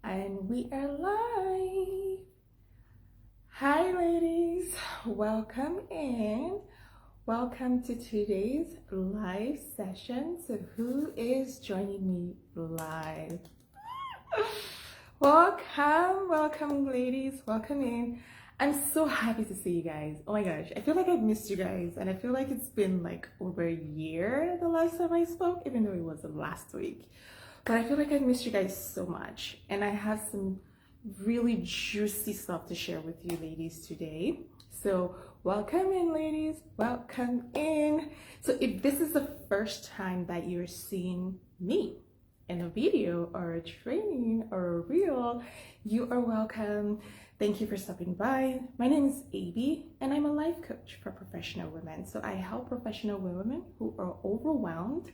And we are live. Hi, ladies. Welcome in. Welcome to today's live session. So, who is joining me live? Welcome, ladies. Welcome in. I'm so happy to see you guys. Oh my gosh, I feel like I've missed you guys, and I feel like it's been like over a year the last time I spoke, even though it was last week. But I feel like I've missed you guys so much, and I have some really juicy stuff to share with you ladies today. So welcome in, ladies. Welcome in. So if this is the first time that you're seeing me in a video or a training or a reel, you are welcome. Thank you for stopping by. My name is Abby, and I'm a life coach for professional women. So I help professional women who are overwhelmed.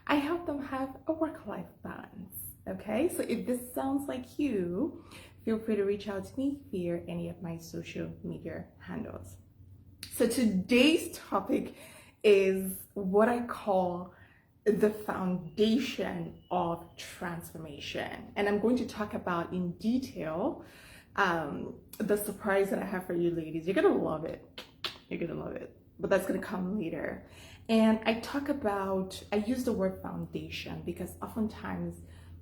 I help them have a work-life balance, okay? So if this sounds like you, feel free to reach out to me via any of my social media handles. So today's topic is what I call the foundation of transformation. And I'm going to talk about in detail the surprise that I have for you ladies. You're gonna love it. You're gonna love it. But that's gonna come later. And I use the word foundation because oftentimes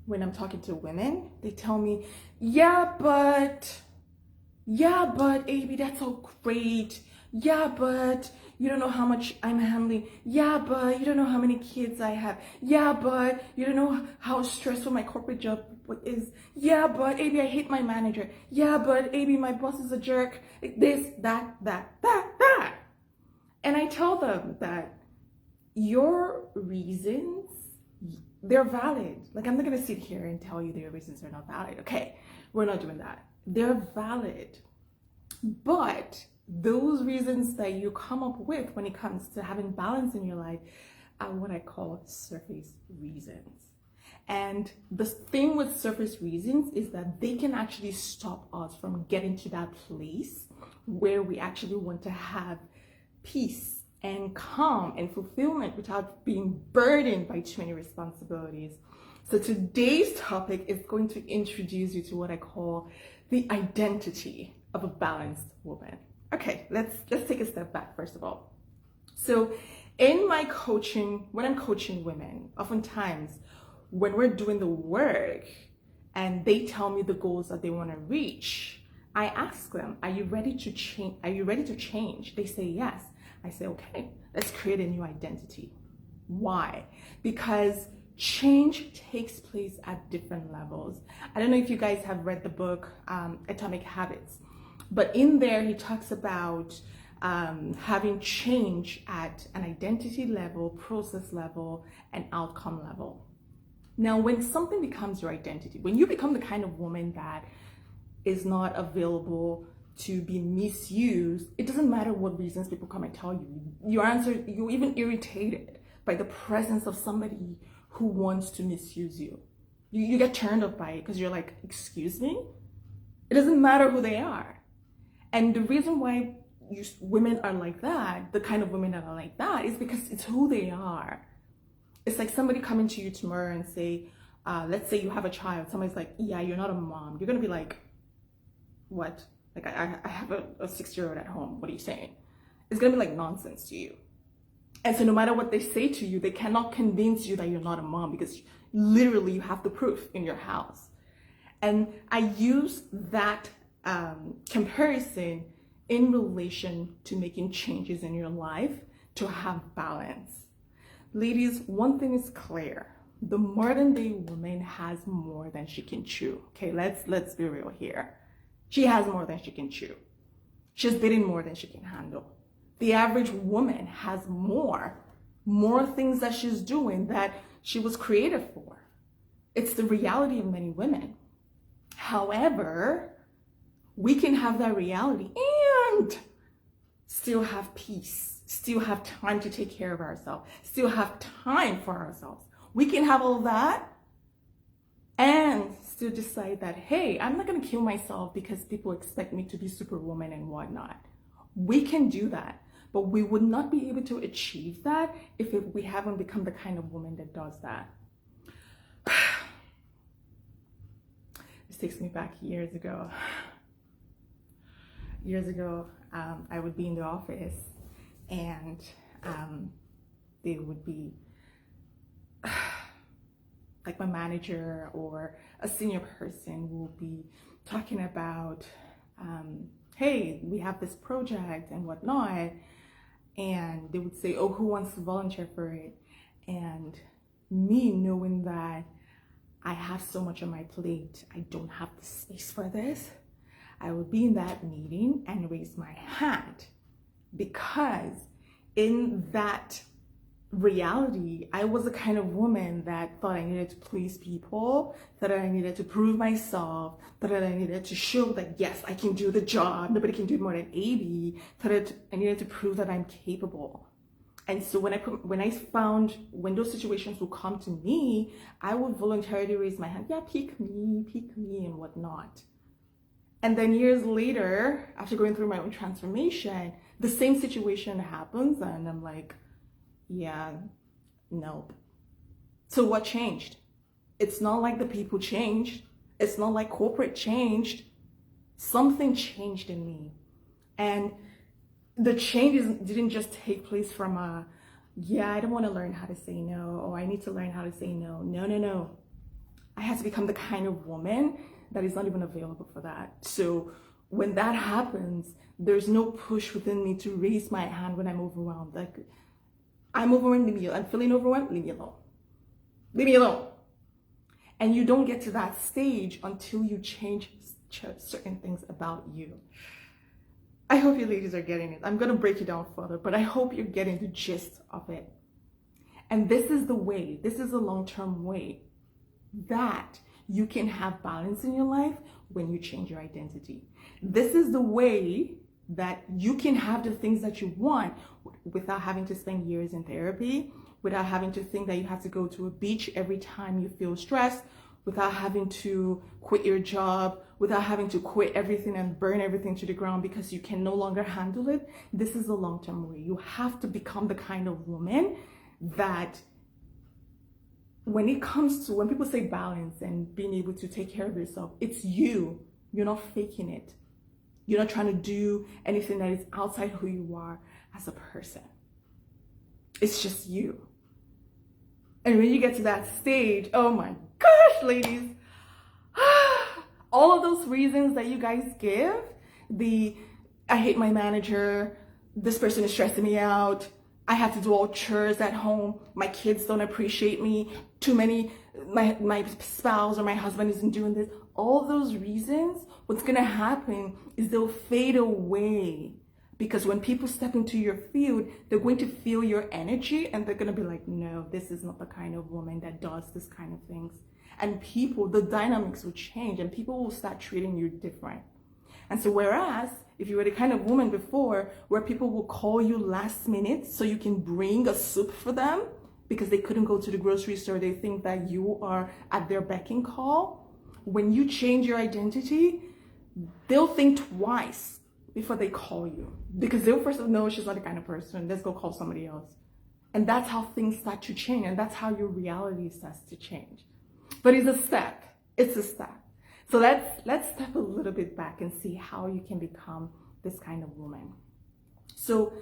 when I'm talking to women, they tell me, yeah, but Abby, that's so great. Yeah, but you don't know how much I'm handling. Yeah, but you don't know how many kids I have. Yeah, but you don't know how stressful my corporate job is. Yeah, but Abby, I hate my manager. Yeah, but Abby, my boss is a jerk. This, that. And I tell them that your reasons, they're valid. Like, I'm not gonna sit here and tell you their reasons are not valid. Okay, we're not doing that. They're valid. But those reasons that you come up with when it comes to having balance in your life are what I call surface reasons. And the thing with surface reasons is that they can actually stop us from getting to that place where we actually want to have peace and calm and fulfillment without being burdened by too many responsibilities. So today's topic is going to introduce you to what I call the identity of a balanced woman. Okay, let's take a step back first of all. So in my coaching, when I'm coaching women, oftentimes when we're doing the work and they tell me the goals that they want to reach, I ask them, are you ready to change? Are you ready to change? They say yes. I say, okay, let's create a new identity. Why? Because change takes place at different levels. I don't know if you guys have read the book, Atomic Habits, but in there he talks about having change at an identity level, process level, and outcome level. Now, when something becomes your identity, when you become the kind of woman that is not available to be misused, it doesn't matter what reasons people come and tell you. You're even irritated by the presence of somebody who wants to misuse you. You get turned off by it because you're like, excuse me? It doesn't matter who they are. And the reason why women are like that, the kind of women that are like that, is because it's who they are. It's like somebody coming to you tomorrow and say, let's say you have a child. Somebody's like, yeah, you're not a mom. You're going to be like, what? Like, I have a 6-year-old at home. What are you saying? It's going to be like nonsense to you. And so no matter what they say to you, they cannot convince you that you're not a mom because literally you have the proof in your house. And I use that comparison in relation to making changes in your life to have balance. Ladies, one thing is clear. The modern day woman has more than she can chew. Okay, let's be real here. She has more than she can chew. She's bitten more than she can handle. The average woman has more things that she's doing that she was created for. It's the reality of many women. However, we can have that reality and still have peace, still have time to take care of ourselves, still have time for ourselves. We can have all that and still decide that, hey, I'm not going to kill myself because people expect me to be superwoman and whatnot. We can do that, but we would not be able to achieve that if we haven't become the kind of woman that does that. Let's takes me back years ago. Years ago, I would be in the office and they would be like my manager or a senior person will be talking about, hey, we have this project and whatnot. And they would say, oh, who wants to volunteer for it? And me knowing that I have so much on my plate, I don't have the space for this, I would be in that meeting and raise my hand, because in that reality, I was the kind of woman that thought I needed to please people, that I needed to prove myself, that I needed to show that yes, I can do the job, nobody can do it more than AB, that I needed to prove that I'm capable. And so when I found when those situations would come to me, I would voluntarily raise my hand, yeah, pick me and whatnot. And then years later, after going through my own transformation, the same situation happens and I'm like, yeah, nope. So what changed? It's not like the people changed. It's not like corporate changed. Something changed in me. And the change didn't just take place from I don't want to learn how to say no, or I need to learn how to say no. No. I had to become the kind of woman that is not even available for that. So when that happens, there's no push within me to raise my hand when I'm overwhelmed. Like, I'm overwhelmed, leave me alone. I'm feeling overwhelmed, leave me alone. Leave me alone. And you don't get to that stage until you change certain things about you. I hope you ladies are getting it. I'm going to break it down further, but I hope you're getting the gist of it. And this is the way, this is a long-term way that you can have balance in your life when you change your identity. This is the way that you can have the things that you want without having to spend years in therapy, without having to think that you have to go to a beach every time you feel stressed, without having to quit your job, without having to quit everything and burn everything to the ground because you can no longer handle it. This is a long-term way. You have to become the kind of woman that when people say balance and being able to take care of yourself, it's you. You're not faking it. You're not trying to do anything that is outside who you are as a person. It's just you. And when you get to that stage, oh my gosh, ladies, all of those reasons that you guys give, I hate my manager, this person is stressing me out, I have to do all chores at home, my kids don't appreciate me, my spouse or my husband isn't doing this, all those reasons, what's gonna happen is they'll fade away. Because when people step into your field, they're going to feel your energy and they're going to be like, no, this is not the kind of woman that does this kind of things. And the dynamics will change and people will start treating you different. And so whereas if you were the kind of woman before where people will call you last minute so you can bring a soup for them because they couldn't go to the grocery store, they think that you are at their beck and call. When you change your identity, they'll think twice before they call you, because they'll first know she's not the kind of person, let's go call somebody else. And that's how things start to change, and that's how your reality starts to change. But it's a step. So let's step a little bit back and see how you can become this kind of woman. So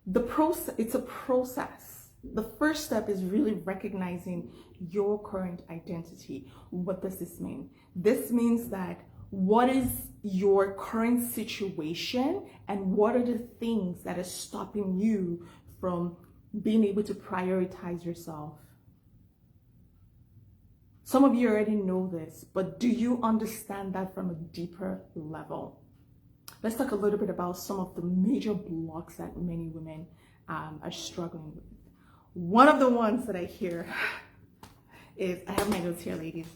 it's a process. The first step is really recognizing your current identity. What does this mean? This means that what is your current situation and what are the things that are stopping you from being able to prioritize yourself? Some of you already know this, but do you understand that from a deeper level? Let's talk a little bit about some of the major blocks that many women are struggling with. One of the ones that I hear is, I have my notes here, ladies,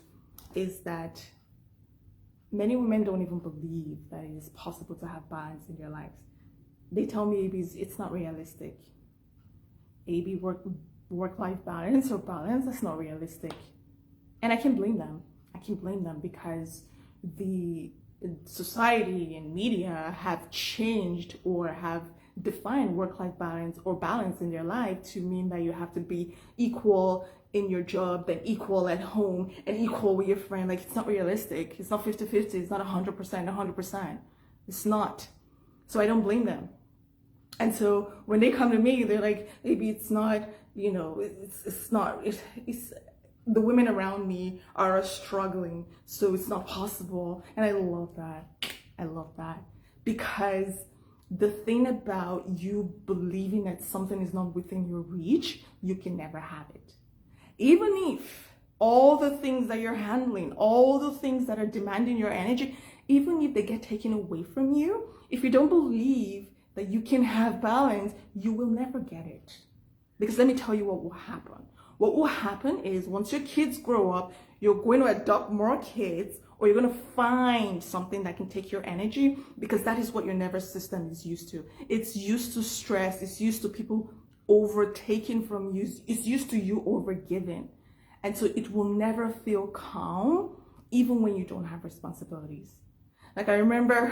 is that many women don't even believe that it is possible to have balance in their lives. They tell me it's not realistic. AB work-life balance or balance, that's not realistic. And I can blame them. Because the society and media have changed or have defined work-life balance or balance in their life to mean that you have to be equal in your job than equal at home and equal with your friend. Like, it's not realistic. It's not 50-50. It's not 100%, 100%. It's not. So I don't blame them. And so when they come to me, they're like, maybe it's not, you know, it's not, it's the women around me are struggling, so it's not possible. And I love that. I love that. Because the thing about you believing that something is not within your reach, you can never have it. Even if all the things that you're handling, all the things that are demanding your energy, even if they get taken away from you, if you don't believe that you can have balance, you will never get it. Because let me tell you what will happen. What will happen is once your kids grow up, you're going to adopt more kids, or you're going to find something that can take your energy, because that is what your nervous system is used to. It's used to stress. It's used to people overtaking from you. It's used to you overgiving. And so it will never feel calm, even when you don't have responsibilities. Like I remember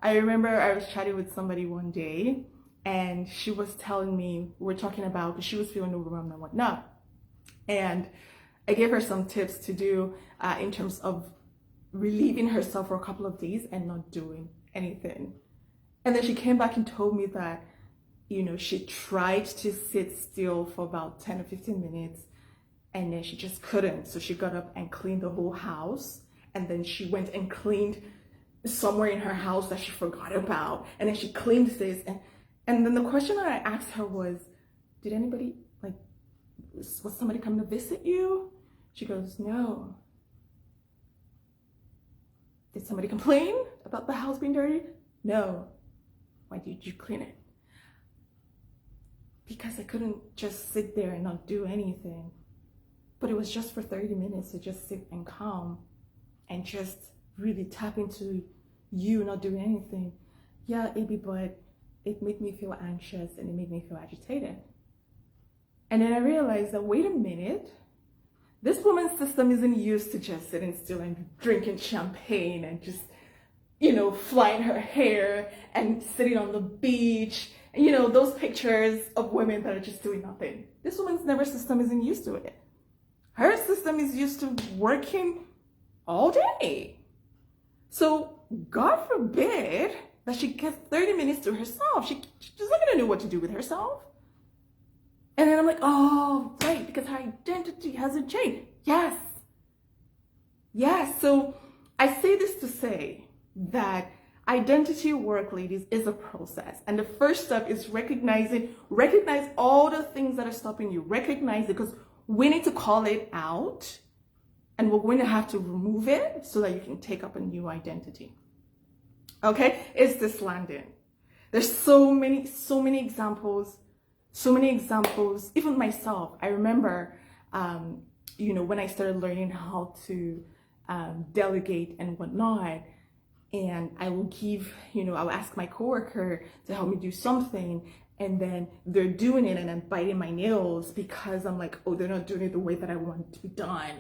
I was chatting with somebody one day, and she was telling me, we're talking about, because she was feeling overwhelmed and whatnot. And I gave her some tips to do in terms of relieving herself for a couple of days and not doing anything. And then she came back and told me that, you know, she tried to sit still for about 10 or 15 minutes, and then she just couldn't. So she got up and cleaned the whole house. And then she went and cleaned somewhere in her house that she forgot about. And then she cleaned this. And then the question that I asked her was, did anybody, like, was somebody coming to visit you? She goes, no. Did somebody complain about the house being dirty? No. Why did you clean it? Because I couldn't just sit there and not do anything. But it was just for 30 minutes to just sit and calm and just really tap into you not doing anything. Yeah, AB, but it made me feel anxious and it made me feel agitated. And then I realized that, wait a minute, this woman's system isn't used to just sitting still and drinking champagne and just, you know, flying her hair and sitting on the beach. And, you know, those pictures of women that are just doing nothing. This woman's nervous system isn't used to it. Her system is used to working all day. So God forbid that she gets 30 minutes to herself. She's not gonna know what to do with herself. And then I'm like, oh, right, because her identity hasn't changed. Yes. Yes. So I say this to say that identity work, ladies, is a process. And the first step is recognize all the things that are stopping you. Recognize it, because we need to call it out, and we're going to have to remove it so that you can take up a new identity. Okay? Is this landing? There's so many examples, even myself. I remember, you know, when I started learning how to delegate and whatnot, and I will give, you know, I'll ask my coworker to help me do something, and then they're doing it and I'm biting my nails because I'm like, oh, they're not doing it the way that I want it to be done.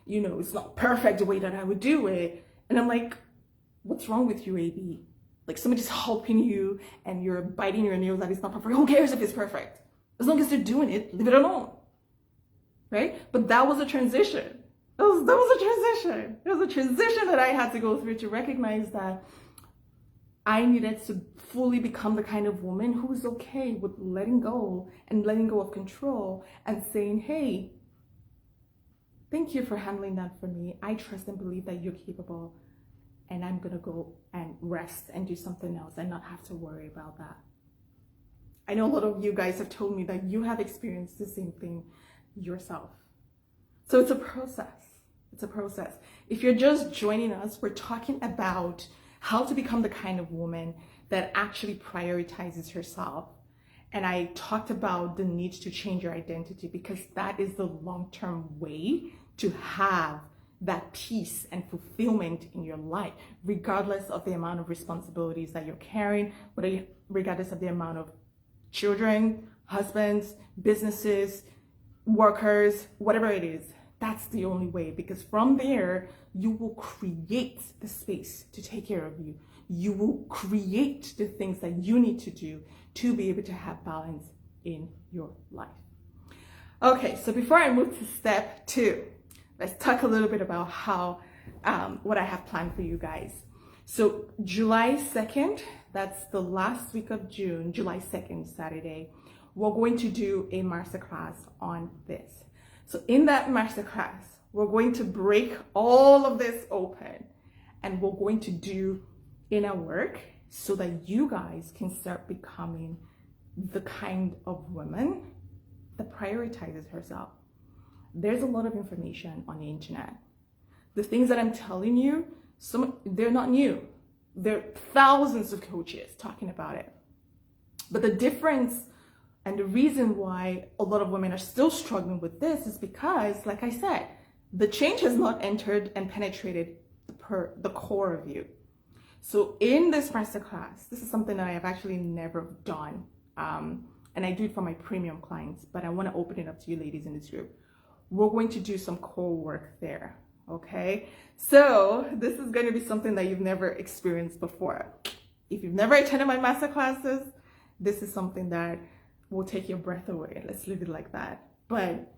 You know, it's not perfect the way that I would do it. And I'm like, what's wrong with you, AB? Like, somebody's helping you and you're biting your nails that it's not perfect. Who cares if it's perfect? As long as they're doing it, leave it alone. Right? But that was a transition. That was a transition. It was a transition that I had to go through to recognize that I needed to fully become the kind of woman who is okay with letting go of control and saying, hey, thank you for handling that for me. I trust and believe that you're capable, and I'm going to go and rest and do something else and not have to worry about that. I know a lot of you guys have told me that you have experienced the same thing yourself. So it's a process. It's a process. If you're just joining us, we're talking about how to become the kind of woman that actually prioritizes herself. And I talked about the need to change your identity, because that is the long-term way to have that peace and fulfillment in your life, regardless of the amount of responsibilities that you're carrying, regardless of the amount of children, husbands, businesses, workers, whatever it is. That's the only way, because from there, you will create the space to take care of you. You will create the things that you need to do to be able to have balance in your life. Okay, so before I move to step 2, let's talk a little bit about how what I have planned for you guys. So July 2nd, that's the last week of June, July 2nd, Saturday, we're going to do a masterclass on this. So in that masterclass, we're going to break all of this open and we're going to do inner work so that you guys can start becoming the kind of woman that prioritizes herself. There's a lot of information on the internet. The things that I'm telling you, they're not new. There are thousands of coaches talking about it. But the difference and the reason why a lot of women are still struggling with this is because, like I said, the change has not entered and penetrated the core of you. So in this masterclass, this is something that I have actually never done. And I do it for my premium clients, but I want to open it up to you ladies in this group. We're going to do some core work there. Okay, so this is going to be something that you've never experienced before. If you've never attended my master classes, this is something that will take your breath away. Let's leave it like that. But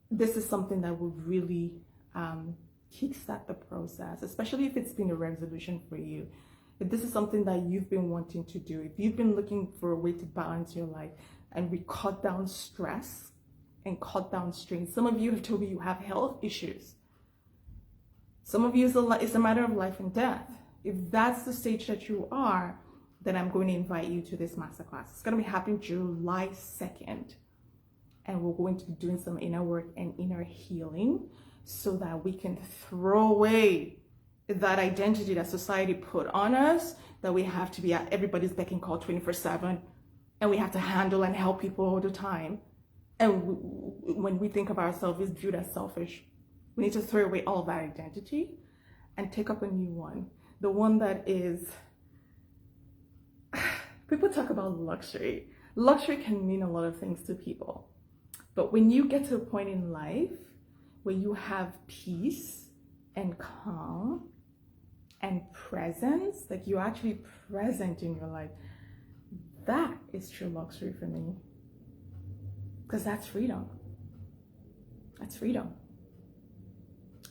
this is something that will really kickstart the process, especially if it's been a resolution for you. If this is something that you've been wanting to do, if you've been looking for a way to balance your life and we cut down stress and cut down strain. Some of you have told me you have health issues. Some of you, it's a matter of life and death. If that's the stage that you are, then I'm going to invite you to this masterclass. It's going to be happening July 2nd. And we're going to be doing some inner work and inner healing so that we can throw away that identity that society put on us, that we have to be at everybody's beck and call 24/7, and we have to handle and help people all the time. And when we think of ourselves as viewed as selfish, we need to throw away all of that identity and take up a new one. The one that is, people talk about luxury. Luxury can mean a lot of things to people. But when you get to a point in life where you have peace and calm and presence, like you're actually present in your life, that is true luxury for me. Because that's freedom. That's freedom.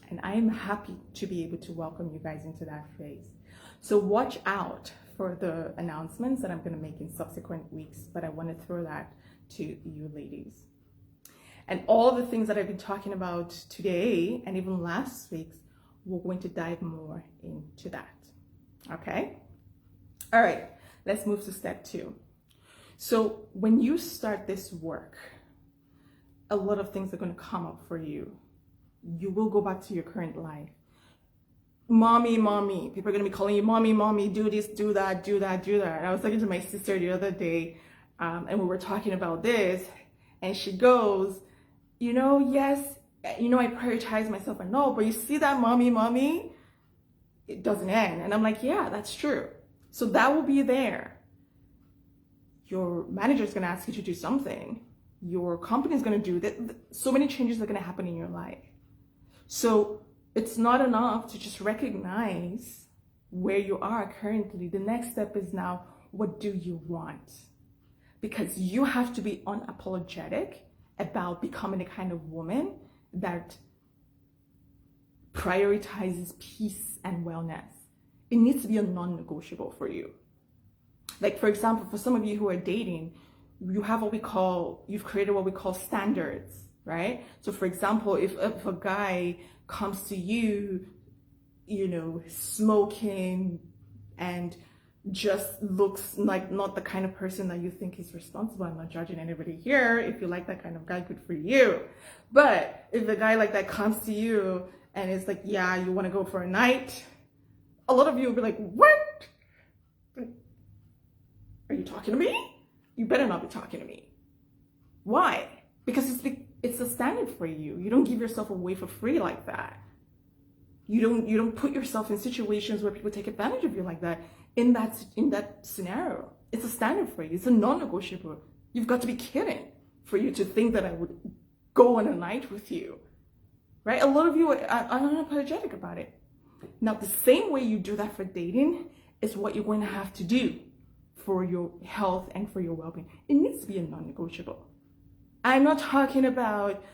And I am happy to be able to welcome you guys into that phase. So watch out for the announcements that I'm going to make in subsequent weeks, but I want to throw that to you ladies. And all the things that I've been talking about today and even last week's, we're going to dive more into that. Okay? All right, let's move to step 2. So when you start this work, a lot of things are going to come up for you. You will go back to your current life. Mommy, mommy. People are going to be calling you mommy, mommy, do this, do that, do that, do that. And I was talking to my sister the other day, and we were talking about this, and she goes, yes, I prioritize myself. And no, but you see that mommy, mommy, it doesn't end. And I'm like, yeah, that's true. So that will be there. Your manager is going to ask you to do something. Your company is going to do that. So many changes are going to happen in your life. So it's not enough to just recognize where you are currently. The next step is now, what do you want? Because you have to be unapologetic about becoming the kind of woman that prioritizes peace and wellness. It needs to be a non-negotiable for you. Like, for example, for some of you who are dating, you've created what we call standards, right? So for example, if a guy comes to you, smoking and just looks like not the kind of person that you think is responsible. I'm not judging anybody here. If you like that kind of guy, good for you. But if a guy like that comes to you and it's like, yeah, you want to go for a night, a lot of you will be like, what? Are you talking to me? You better not be talking to me. Why? Because it's a standard for you. You don't give yourself away for free like that. You don't put yourself in situations where people take advantage of you like that. In that scenario, it's a standard for you. It's a non-negotiable. You've got to be kidding for you to think that I would go on a night with you, right? A lot of you are unapologetic about it. Now, the same way you do that for dating is what you're going to have to do for your health and for your well-being. It needs to be a non-negotiable. I'm not talking about,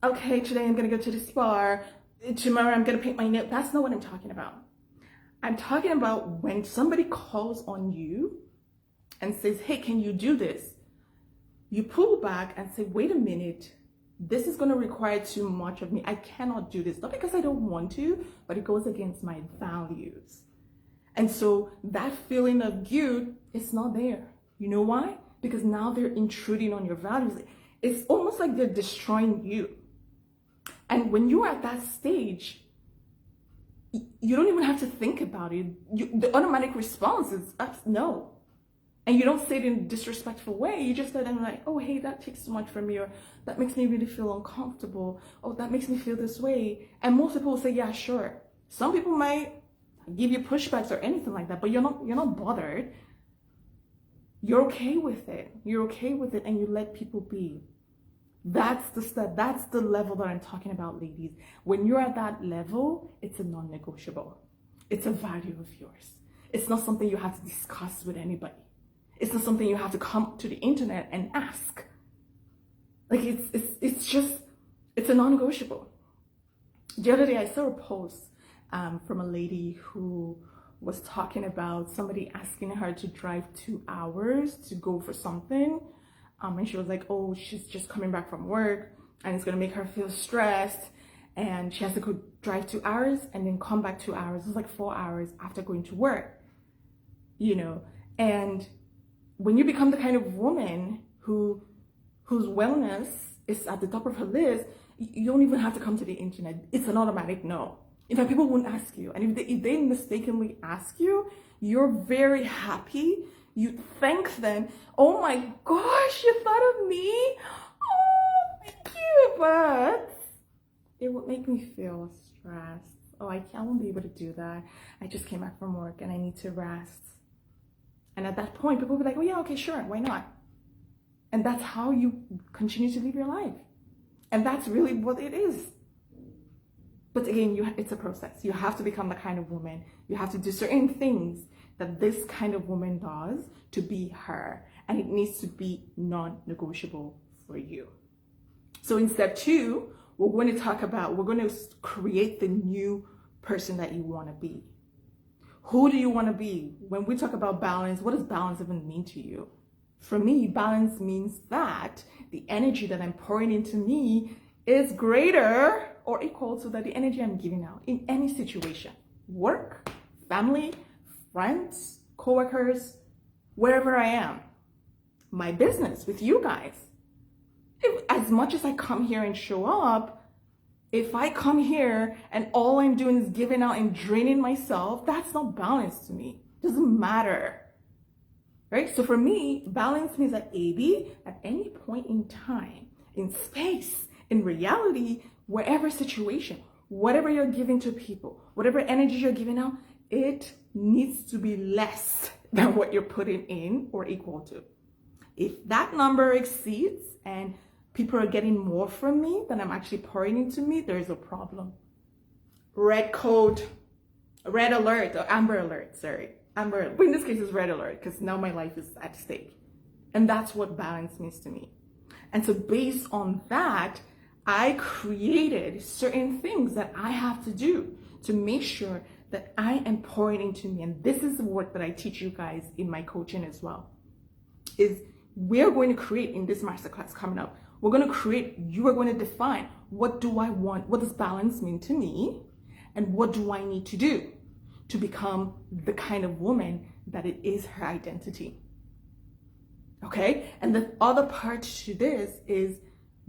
okay, today I'm going to go to the spa, tomorrow I'm going to paint my nail. That's not what I'm talking about. I'm talking about when somebody calls on you and says, hey, can you do this? You pull back and say, wait a minute, this is going to require too much of me. I cannot do this. Not because I don't want to, but it goes against my values. And so that feeling of guilt is not there. You know why? Because now they're intruding on your values. It's almost like they're destroying you. And when you're at that stage, you don't even have to think about it. The automatic response is no. And you don't say it in a disrespectful way. You just let them like, oh, hey, that takes too much from me, or that makes me really feel uncomfortable. Oh, that makes me feel this way. And most people will say, yeah, sure. Some people might give you pushbacks or anything like that, but you're not bothered. You're okay with it. You're okay with it, and you let people be. That's the step. That's the level that I'm talking about, ladies. When you're at that level, it's a non-negotiable. It's a value of yours. It's not something you have to discuss with anybody. It's not something you have to come to the internet and ask. Like it's a non-negotiable. The other day I saw a post from a lady who was talking about somebody asking her to drive 2 hours to go for something. And she was like, oh, she's just coming back from work and it's gonna make her feel stressed. And she has to go drive 2 hours and then come back 2 hours. It was like 4 hours after going to work, you know? And when you become the kind of woman whose wellness is at the top of her list, you don't even have to come to the internet. It's an automatic no. In fact, people won't ask you. And if they mistakenly ask you, you're very happy. You thank them. Oh my gosh, you thought of me? Oh, thank you. But it would make me feel stressed. Oh, I won't be able to do that. I just came back from work and I need to rest. And at that point, people will be like, oh yeah, okay, sure, why not? And that's how you continue to live your life. And that's really what it is. But again, it's a process. You have to become the kind of woman. You have to do certain things that this kind of woman does to be her. And it needs to be non-negotiable for you. So in step 2, we're going to create the new person that you want to be. Who do you want to be? When we talk about balance, what does balance even mean to you? For me, balance means that the energy that I'm pouring into me is greater or equal to the energy I'm giving out in any situation. Work, family, friends, coworkers, wherever I am. My business with you guys. As much as I come here and show up, if I come here and all I'm doing is giving out and draining myself, that's not balance to me. It doesn't matter. Right? So for me, balance means that AB, at any point in time, in space, in reality, wherever situation, whatever you're giving to people, whatever energy you're giving out, it needs to be less than what you're putting in or equal to. If that number exceeds and people are getting more from me than I'm actually pouring into me, there is a problem. Red alert, or amber alert, sorry. Amber, but in this case it's red alert because now my life is at stake. And that's what balance means to me. And so based on that, I created certain things that I have to do to make sure that I am pouring into me. And this is the work that I teach you guys in my coaching as well. Is we're going to create in this masterclass coming up, you are going to define, what do I want? What does balance mean to me? And what do I need to do to become the kind of woman that it is her identity? Okay? And the other part to this is,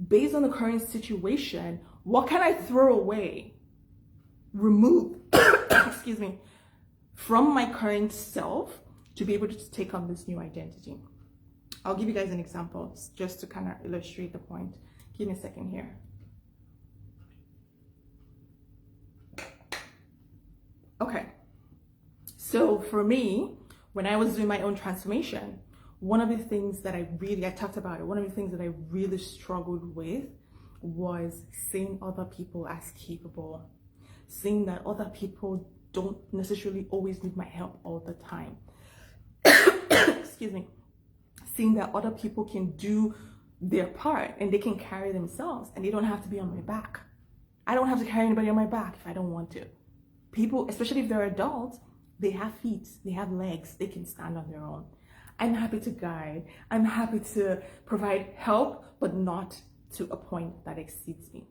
based on the current situation, what can I throw away, remove, excuse me, from my current self to be able to take on this new identity? I'll give you guys an example just to kind of illustrate the point. Give me a second here. Okay. So for me, when I was doing my own transformation, one of the things that I talked about it, one of the things that I really struggled with was seeing other people as capable, seeing that other people don't necessarily always need my help all the time. Excuse me. Seeing that other people can do their part and they can carry themselves and they don't have to be on my back. I don't have to carry anybody on my back if I don't want to. People, especially if they're adults, they have feet, they have legs, they can stand on their own. I'm happy to guide. I'm happy to provide help, but not to a point that exceeds me.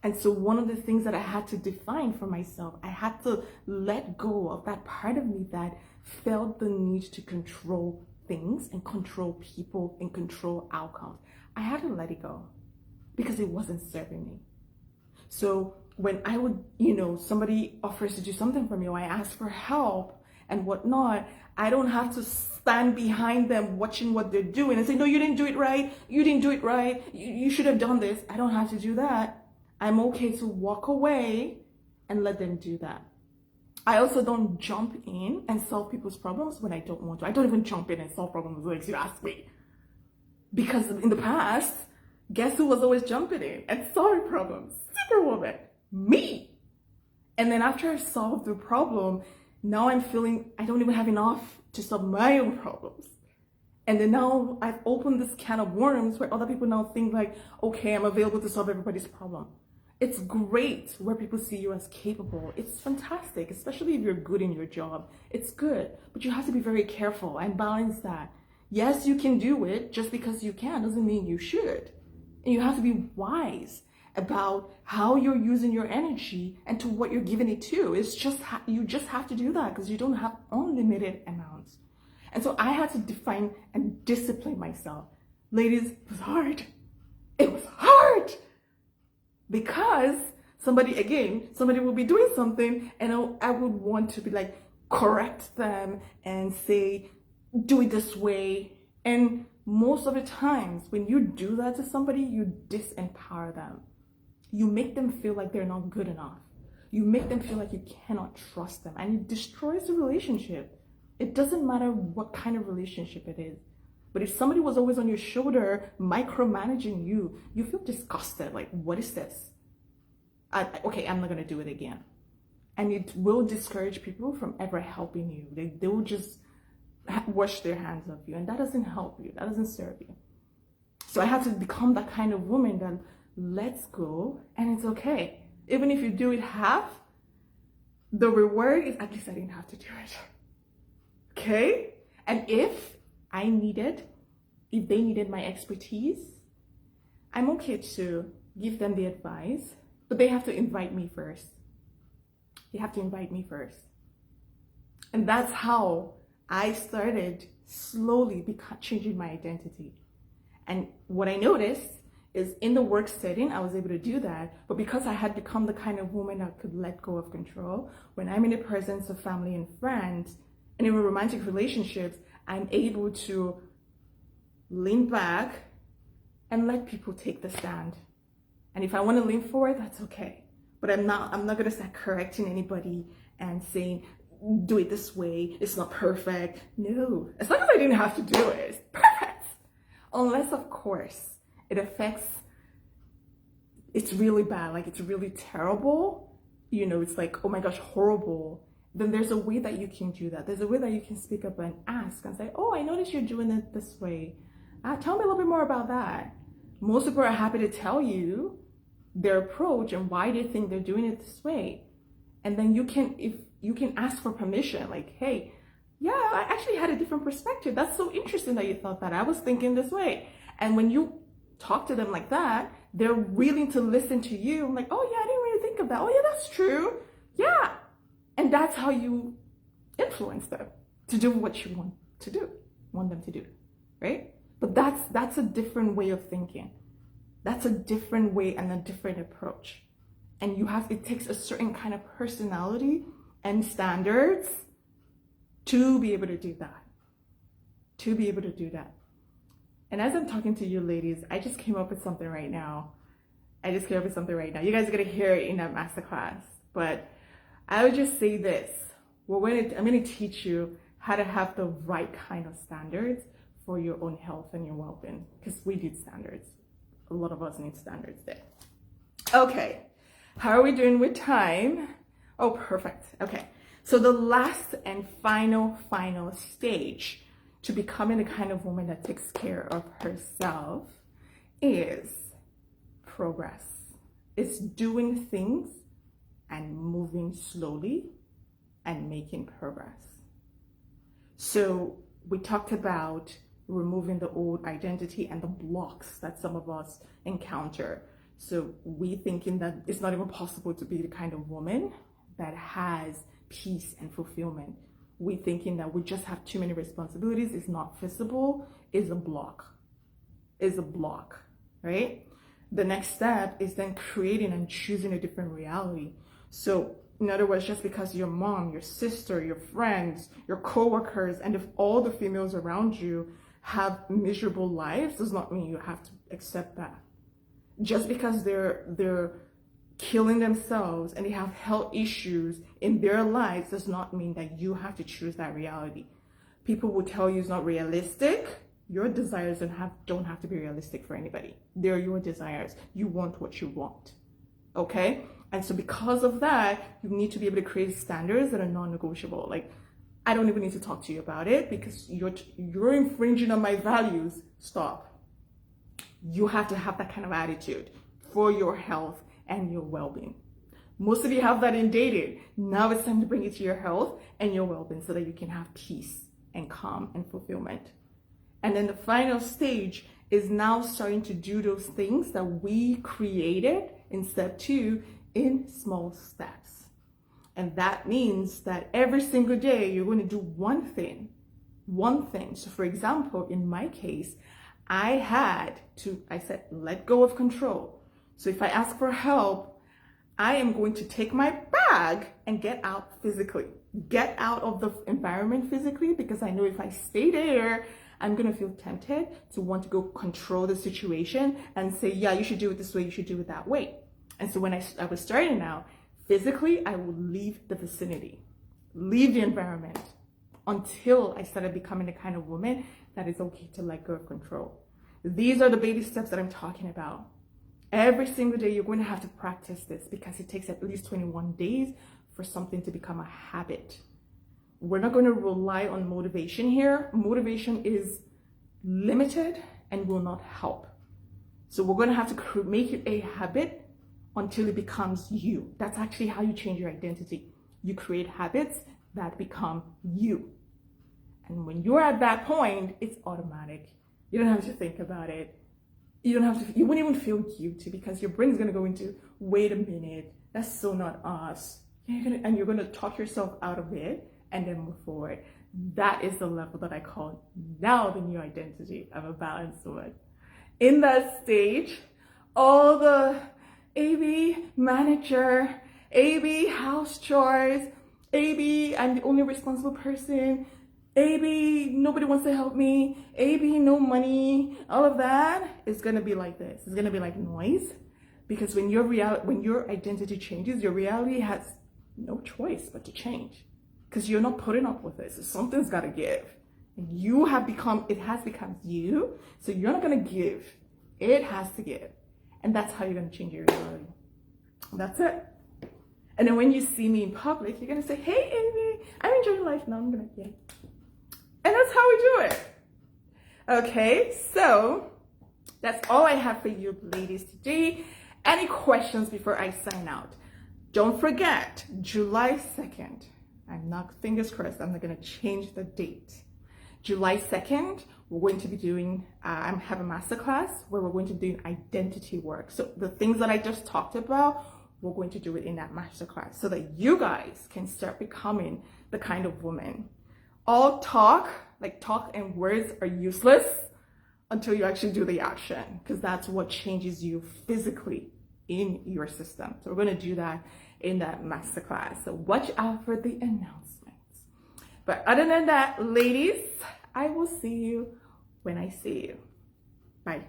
And so one of the things that I had to define for myself, I had to let go of that part of me that felt the need to control things and control people and control outcomes. I had to let it go because it wasn't serving me. So when I would, somebody offers to do something for me or I ask for help and whatnot, I don't have to stand behind them watching what they're doing and say, no, you didn't do it right. You didn't do it right. You should have done this. I don't have to do that. I'm okay to walk away and let them do that. I also don't jump in and solve people's problems when I don't want to. I don't even jump in and solve problems like you ask me. Because in the past, guess who was always jumping in and solving problems? Superwoman, me. And then after I solved the problem, now I'm feeling I don't even have enough to solve my own problems. And then now I've opened this can of worms where other people now think like, okay, I'm available to solve everybody's problem. It's great where people see you as capable. It's fantastic, especially if you're good in your job. It's good, but you have to be very careful and balance that. Yes, you can do it. Just because you can doesn't mean you should. And you have to be wise about how you're using your energy and to what you're giving it to. It's just you just have to do that because you don't have unlimited amounts. And so I had to define and discipline myself. Ladies, it was hard. It was hard. Because somebody will be doing something and I would want to be like, correct them and say, do it this way. And most of the times when you do that to somebody, you disempower them. You make them feel like they're not good enough. You make them feel like you cannot trust them and it destroys the relationship. It doesn't matter what kind of relationship it is. But if somebody was always on your shoulder, micromanaging you, you feel disgusted. Like, what is this? Okay, I'm not going to do it again. And it will discourage people from ever helping you. They will just wash their hands of you. And that doesn't help you. That doesn't serve you. So I had to become that kind of woman that lets go and it's okay. Even if you do it half, the reward is at least I didn't have to do it. Okay? And if they needed my expertise, I'm okay to give them the advice, but they have to invite me first. They have to invite me first. And that's how I started slowly changing my identity. And what I noticed is in the work setting, I was able to do that. But because I had become the kind of woman that could let go of control, when I'm in the presence of family and friends, and in romantic relationships, I'm able to lean back and let people take the stand. And if I want to lean forward, that's okay. But I'm not going to start correcting anybody and saying, do it this way. It's not perfect. No, as long as I didn't have to do it, it's perfect. Unless, of course, it's really bad. Like it's really terrible. It's like, oh my gosh, horrible. Then there's a way that you can do that. There's a way that you can speak up and ask and say, oh, I noticed you're doing it this way. Tell me a little bit more about that. Most people are happy to tell you their approach and why they think they're doing it this way. And then you can ask for permission, like, hey, yeah, I actually had a different perspective. That's so interesting that you thought that. I was thinking this way. And when you talk to them like that, they're willing to listen to you. I'm like, oh yeah, I didn't really think of that. Oh yeah, that's true. Yeah. And that's how you influence them to do what you want them to do, right? But that's a different way of thinking. That's a different way and a different approach. And it takes a certain kind of personality and standards to be able to do that. And as I'm talking to you ladies, I just came up with something right now. You guys are going to hear it in that masterclass. But I would just say this. I'm going to teach you how to have the right kind of standards for your own health and your well-being. Because we need standards. A lot of us need standards there. Okay. How are we doing with time? Oh, perfect. Okay. So the last and final stage to becoming the kind of woman that takes care of herself is progress. It's doing things and moving slowly and making progress. So we talked about removing the old identity and the blocks that some of us encounter. So we thinking that it's not even possible to be the kind of woman that has peace and fulfillment. We thinking that we just have too many responsibilities, it's not feasible, is a block, right? The next step is then creating and choosing a different reality. So in other words, just because your mom, your sister, your friends, your coworkers, and if all the females around you have miserable lives, does not mean you have to accept that. Just because they're killing themselves and they have health issues in their lives does not mean that you have to choose that reality. People will tell you it's not realistic. Your desires don't have to be realistic for anybody. They're your desires. You want what you want. Okay? And so because of that, you need to be able to create standards that are non-negotiable. Like, I don't even need to talk to you about it because you're infringing on my values. Stop. You have to have that kind of attitude for your health and your well-being. Most of you have that in dating. Now it's time to bring it to your health and your well-being so that you can have peace and calm and fulfillment. And then the final stage is now starting to do those things that we created in step 2 in small steps. And that means that every single day you're going to do one thing. So for example, in my case, I said, let go of control. So if I ask for help, I am going to take my bag and get out physically. Get out of the environment physically, because I know if I stay there, I'm going to feel tempted to want to go control the situation and say, yeah, you should do it this way, you should do it that way. And so when I was starting out, physically, I would leave the vicinity, leave the environment until I started becoming the kind of woman that is okay to let go of control. These are the baby steps that I'm talking about. Every single day, you're going to have to practice this because it takes at least 21 days for something to become a habit. We're not going to rely on motivation here. Motivation is limited and will not help. So we're going to have to make it a habit until it becomes you. That's actually how you change your identity. You create habits that become you. And when you're at that point, it's automatic. You don't have to think about it. You wouldn't even feel guilty because your brain's going to go into, wait a minute, that's so not us. You're going to talk yourself out of it and then move forward. That is the level that I call now the new identity of a balanced woman. In that stage, all the AB manager, AB house chores, AB I'm the only responsible person, AB nobody wants to help me, AB no money, all of that is gonna be like this. It's gonna be like noise, because when your identity changes, your reality has no choice but to change, because you're not putting up with this. So something's got to give. It has become you, so you're not gonna give. It has to give. And that's how you're going to change your reality. That's it. And then when you see me in public, you're going to say, hey, Amy, I'm enjoying life now. I'm going to, yeah. And that's how we do it. Okay, so that's all I have for you ladies today. Any questions before I sign out? Don't forget, July 2nd. Fingers crossed, I'm not going to change the date. July 2nd, we're going to be doing, I have a masterclass where we're going to be doing identity work. So the things that I just talked about, we're going to do it in that masterclass so that you guys can start becoming the kind of woman. All talk and words are useless until you actually do the action, because that's what changes you physically in your system. So we're going to do that in that masterclass. So watch out for the announcements. But other than that, ladies, I will see you when I see you. Bye.